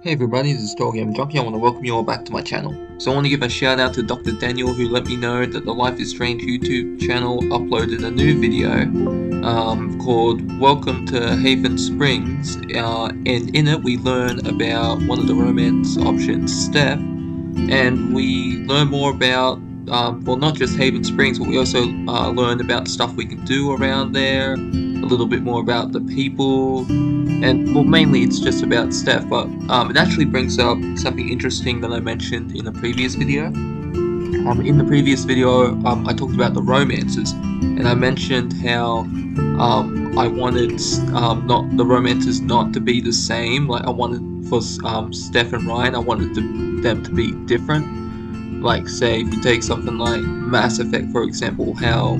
Hey everybody, this is TotalGamerJunkie. I want to welcome you all back to my channel. So I want to give a shout out to Dr. Daniel, who let me know that the Life is Strange YouTube channel uploaded a new video called Welcome to Haven Springs, and in it we learn about one of the romance options, Steph, and we learn more about well, not just Haven Springs, but we also learn about stuff we can do around there, a little bit more about the people, and well, mainly it's just about Steph, but it actually brings up something interesting that I mentioned in a previous video. In the previous video, I talked about the romances, and I mentioned how I wanted not the romances not to be the same. Like I wanted for Steph and Ryan, I wanted them to be different. Like say if you take something like Mass Effect for example, how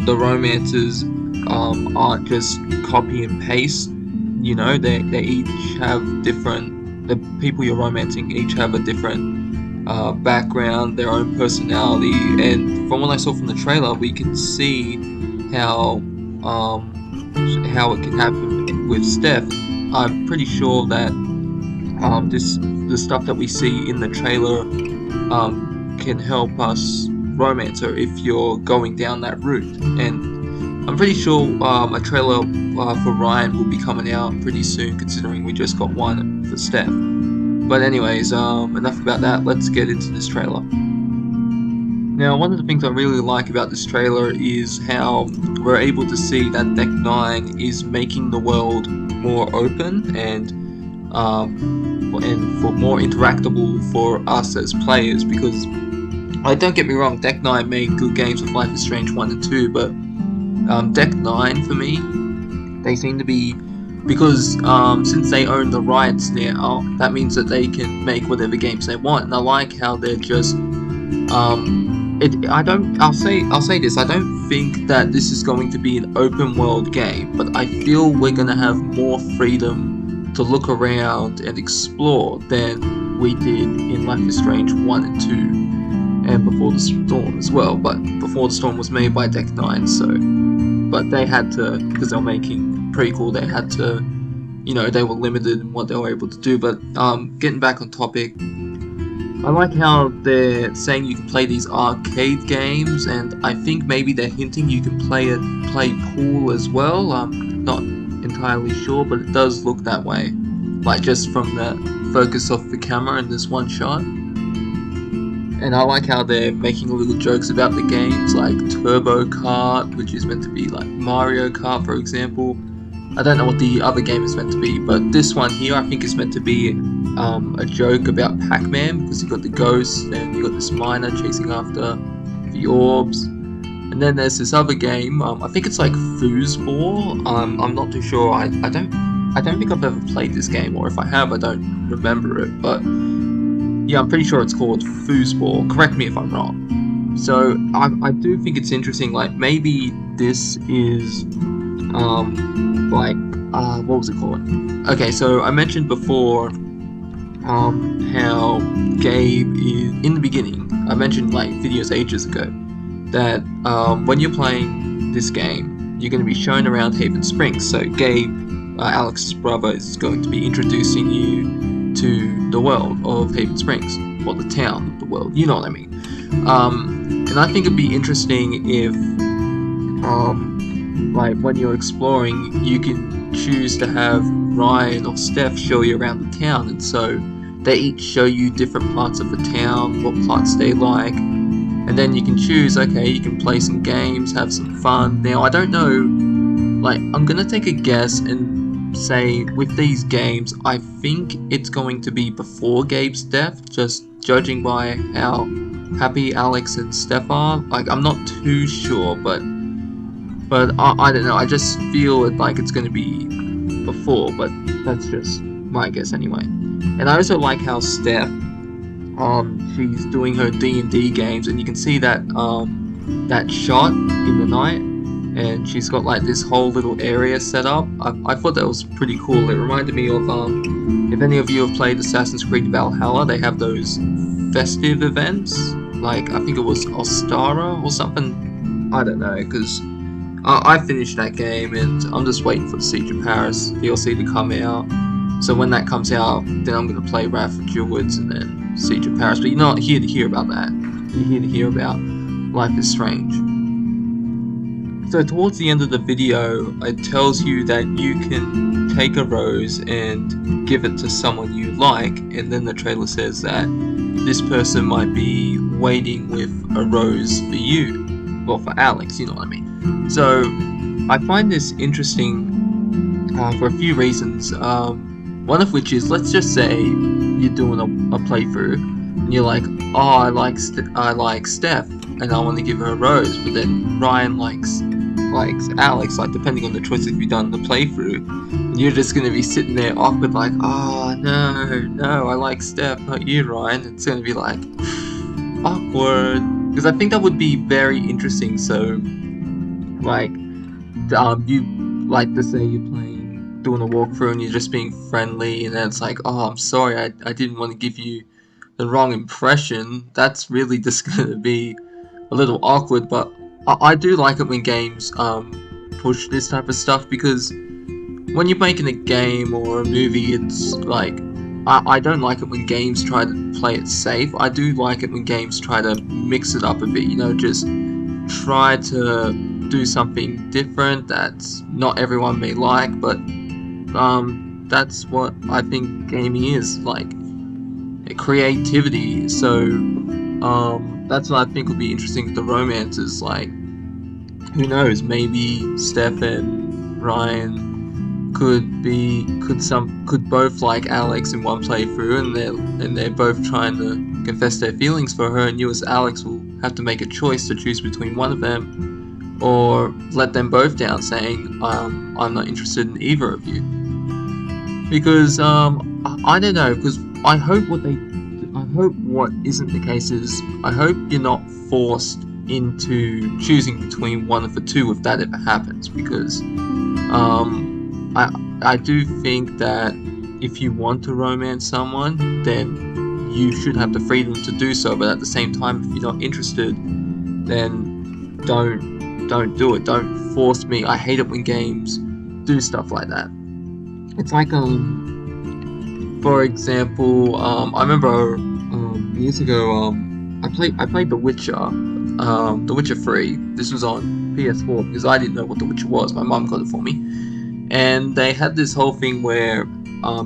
the romances aren't just copy and paste. You know, they each have different, the people you're romancing each have a different background, their own personality, and from what I saw from the trailer we can see how it can happen with Steph. I'm pretty sure that the stuff that we see in the trailer can help us romance her if you're going down that route. And I'm pretty sure a trailer for Ryan will be coming out pretty soon, considering we just got one for Steph. But anyways, enough about that, let's get into this trailer. Now, one of the things I really like about this trailer is how we're able to see that Deck 9 is making the world more open and for more interactable for us as players, because don't get me wrong, Deck 9 made good games with Life is Strange 1 and 2, but Deck 9 for me, they seem to be, because since they own the rights now, that means that they can make whatever games they want, and I like how they're just I'll say this, I don't think that this is going to be an open world game, but I feel we're going to have more freedom to look around and explore than we did in Life is Strange 1 and 2 and Before the Storm as well. But Before the Storm was made by Deck 9, so, but they had to, because they were making prequel, they had to, you know, they were limited in what they were able to do. But getting back on topic, I like how they're saying you can play these arcade games, and I think maybe they're hinting you can play pool as well. Not entirely sure, but it does look that way, like just from the focus of the camera in this one shot. And I like how they're making little jokes about the games, like Turbo Kart, which is meant to be like Mario Kart for example. I don't know what the other game is meant to be, but this one here I think is meant to be a joke about Pac-Man, because you got the ghost and you got this miner chasing after the orbs. And then there's this other game, I think it's like Foosball. I'm not too sure. I don't think I've ever played this game, or if I have, I don't remember it. But yeah, I'm pretty sure it's called Foosball. Correct me if I'm wrong. So I do think it's interesting. Like maybe this is what was it called? Okay, so I mentioned before how Gabe is in the beginning. I mentioned like videos ages ago that when you're playing this game, you're going to be shown around Haven Springs. So Gabe, Alex's brother, is going to be introducing you to the world of Haven Springs, or the town of the world, you know what I mean. And I think it'd be interesting if, like when you're exploring, you can choose to have Ryan or Steph show you around the town, and so they each show you different parts of the town, what parts they like. And then you can choose, okay, you can play some games, have some fun. Now, I don't know, like, I'm gonna take a guess and say, with these games, I think it's going to be before Gabe's death, just judging by how happy Alex and Steph are. Like, I'm not too sure, but I don't know, I just feel like it's gonna be before, but that's just my guess anyway. And I also like how Steph, she's doing her D&D games, and you can see that that shot in the night, and she's got like this whole little area set up. I thought that was pretty cool. It reminded me of if any of you have played Assassin's Creed Valhalla, they have those festive events, like I think it was Ostara or something, I don't know, because I finished that game and I'm just waiting for the Siege of Paris DLC to come out. So when that comes out, then I'm gonna play Wrath of Druids and then Siege of Paris. But you're not here to hear about that. You're here to hear about Life is Strange. So towards the end of the video, it tells you that you can take a rose and give it to someone you like, and then the trailer says that this person might be waiting with a rose for you. Well, for Alex, you know what I mean. So I find this interesting for a few reasons. One of which is, let's just say you're doing a playthrough and you're like, oh, I like Steph and I want to give her a rose, but then Ryan likes Alex, like depending on the choices you've done in the playthrough, and you're just gonna be sitting there awkward like, oh no, I like Steph, not you, Ryan. It's gonna be like awkward, because I think that would be very interesting. So like you like to say you're doing a walkthrough and you're just being friendly, and then it's like, oh, I'm sorry, I didn't want to give you the wrong impression. That's really just gonna be a little awkward. But I do like it when games push this type of stuff, because when you're making a game or a movie, it's like, I don't like it when games try to play it safe. I do like it when games try to mix it up a bit, you know, just try to do something different that's not everyone may like, but that's what I think gaming is, like creativity. So that's what I think would be interesting with the romances. Like, who knows, maybe Steph and Ryan could both like Alex in one playthrough, and they're both trying to confess their feelings for her, and you as Alex will have to make a choice to choose between one of them, or let them both down saying, I'm not interested in either of you. Because I don't know, because I hope what isn't the case is, I hope you're not forced into choosing between one of the two if that ever happens, because I do think that if you want to romance someone, then you should have the freedom to do so, but at the same time, if you're not interested, then don't do it. Don't force me. I hate it when games do stuff like that. It's like, for example, I remember years ago, I played The Witcher, The Witcher 3. This was on PS4 because I didn't know what The Witcher was. My mum got it for me, and they had this whole thing where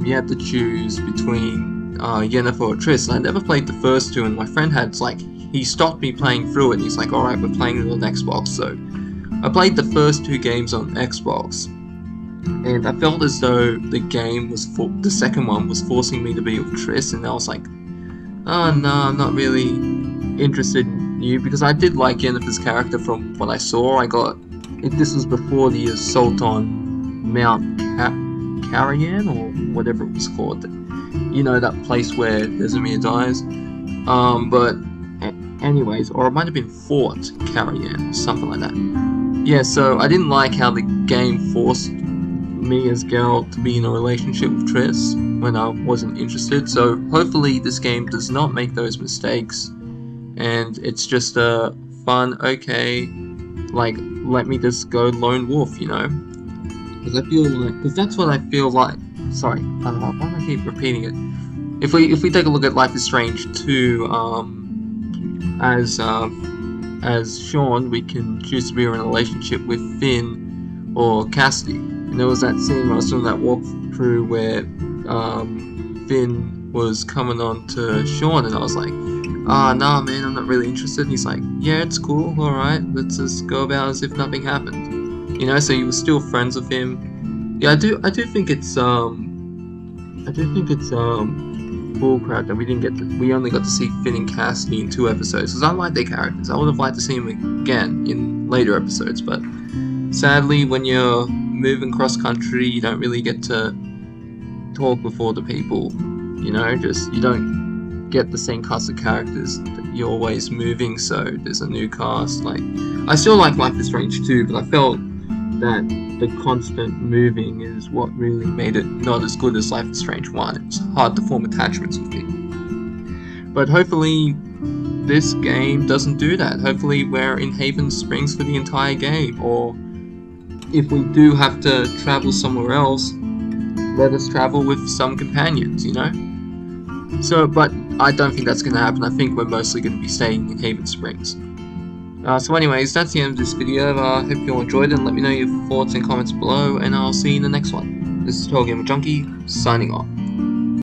you had to choose between Yennefer or Triss. And I never played the first two, and my friend had, like, he stopped me playing through it, and he's like, alright, we're playing it on Xbox. So I played the first two games on Xbox, and I felt as though the second one was forcing me to be with Triss, and I was like, oh no, I'm not really interested in you, because I did like Yennefer's character from what I saw. This was before the assault on Mount Carrion, or whatever it was called. You know, that place where Vesemir dies. But anyways, or it might have been Fort Carrion, or something like that. Yeah, so I didn't like how the game forced me as Geralt to be in a relationship with Triss when I wasn't interested. So hopefully this game does not make those mistakes, and it's just a fun, okay, like, let me just go lone wolf, you know? Because that's what I feel like. Sorry, why do I keep repeating it? If we take a look at Life is Strange 2, as Sean, we can choose to be in a relationship with Finn or Cassidy. And there was that scene where I was doing that walkthrough where Finn was coming on to Sean, and I was like, nah man, I'm not really interested. And he's like, yeah, it's cool, alright, let's just go about as if nothing happened. You know, so you were still friends with him. Yeah, I do think it's bullcrap that we only got to see Finn and Cassidy in 2 episodes, because I like their characters. I would have liked to see them again in later episodes, but sadly, when you're moving cross country, you don't really get to talk with all the people, you know, you don't get the same cast of characters that you're always moving, so there's a new cast. Like, I still like Life is Strange 2, but I felt that the constant moving is what really made it not as good as Life is Strange 1. It's hard to form attachments with people. But hopefully this game doesn't do that. Hopefully we're in Haven Springs for the entire game, or if we do have to travel somewhere else, let us travel with some companions, you know? So, but I don't think that's going to happen. I think we're mostly going to be staying in Haven Springs. So anyways, that's the end of this video. I hope you all enjoyed it, and let me know your thoughts and comments below, and I'll see you in the next one. This is TotalGamerJunkie, signing off.